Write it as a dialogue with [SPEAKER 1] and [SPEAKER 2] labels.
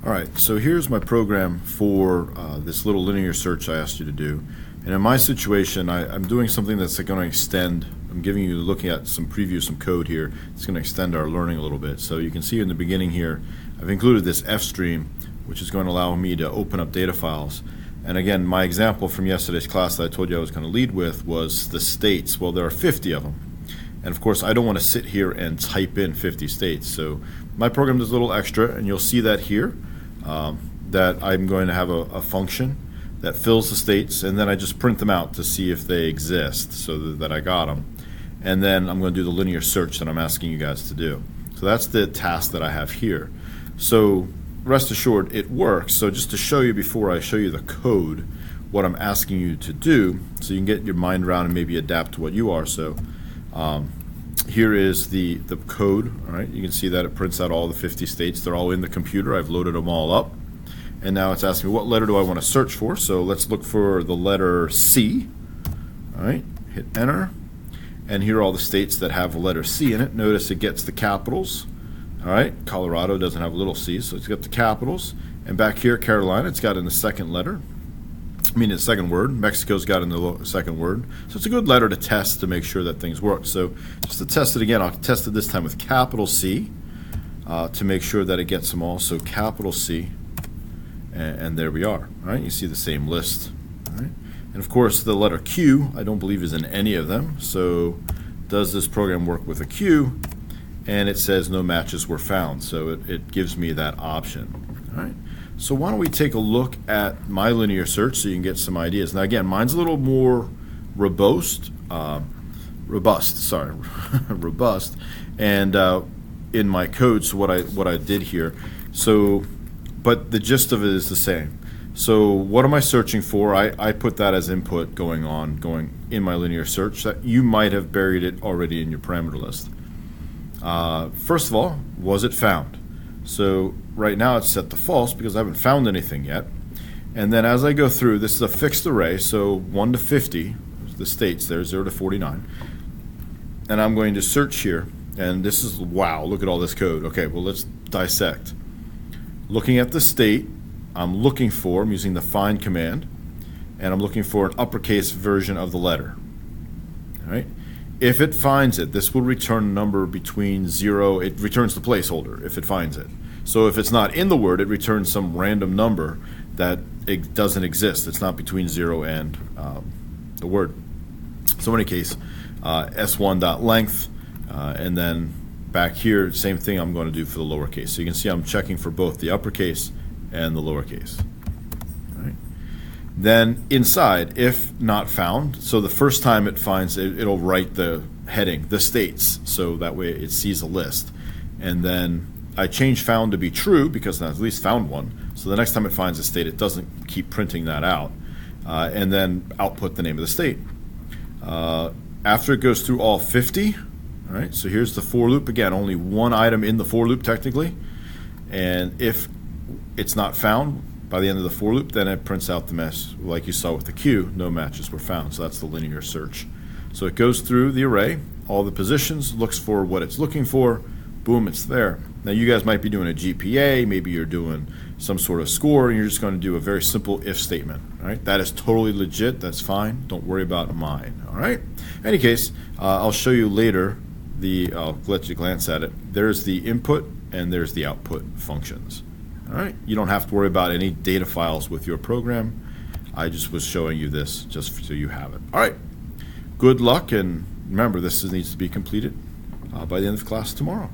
[SPEAKER 1] All right, so here's my program for this little linear search I asked you to do. And in my situation, I'm doing something that's going to extend. I'm giving you, looking at some preview, some code here. It's going to extend our learning a little bit. So you can see in the beginning here, I've included this fstream, which is going to allow me to open up data files. And again, my example from yesterday's class that I told you I was going to lead with was the states. Well, there are 50 of them. And of course, I don't want to sit here and type in 50 states. So my program does a little extra, and you'll see that here, that I'm going to have a function that fills the states, and then I just print them out to see if they exist, so that I got them. And then I'm going to do the linear search that I'm asking you guys to do. So that's the task that I have here. So rest assured, it works. So just to show you before I show you the code, what I'm asking you to do, so you can get your mind around and maybe adapt to what you are. So here is the code. All right, you can see that it prints out all the 50 states. They're all in the computer. I've loaded them all up. And now it's asking me what letter do I want to search for. So let's look for the letter C. All right, hit enter. And here are all the states that have the letter C in it. Notice it gets the capitals. All right, Colorado doesn't have a little c, so it's got the capitals. And back here, Carolina, it's got in the second letter. I mean, the second word. Mexico's got in the second word. So it's a good letter to test to make sure that things work. So just to test it again, I'll test it this time with capital C to make sure that it gets them all. So capital C, and there we are. All right, you see the same list. All right. And of course, the letter Q, I don't believe is in any of them. So does this program work with a Q? And it says no matches were found. So it gives me that option. All right. So why don't we take a look at my linear search so you can get some ideas. Now again, mine's a little more robust, and in my code, so what I did here. So, but the gist of it is the same. So what am I searching for? I put that as input going in my linear search. That you might have buried it already in your parameter list. First of all, was it found? So right now it's set to false because I haven't found anything yet. And then as I go through, this is a fixed array, so 1 to 50, the states there, 0 to 49. And I'm going to search here, and this is, wow, look at all this code. Okay, well, let's dissect. Looking at the state, I'm using the find command, and I'm looking for an uppercase version of the letter. All right. If it finds it, this will return a number between 0, it returns the placeholder if it finds it. So if it's not in the word, it returns some random number that it doesn't exist. It's not between 0 and the word. So in any case, s1.length, and then back here, same thing I'm going to do for the lowercase. So you can see I'm checking for both the uppercase and the lowercase. All right. Then inside, if not found, so the first time it finds it, it'll write the heading, the states, so that way it sees a list. And then I change found to be true because I at least found one. So the next time it finds a state, it doesn't keep printing that out. And then output the name of the state. After it goes through all 50, all right, so here's the for loop. Again, only one item in the for loop technically. And if it's not found by the end of the for loop, then it prints out the mess like you saw with the Q, no matches were found. So that's the linear search. So it goes through the array, all the positions, looks for what it's looking for, boom, it's there. Now you guys might be doing a GPA, maybe you're doing some sort of score, and you're just going to do a very simple if statement. All right, that is totally legit, that's fine, don't worry about mine. All right, in any case, I'll show you later, I'll let you glance at it. There's the input and there's the output functions. All right, you don't have to worry about any data files with your program. I just was showing you this just so you have it. All right, good luck, and remember this needs to be completed by the end of class tomorrow.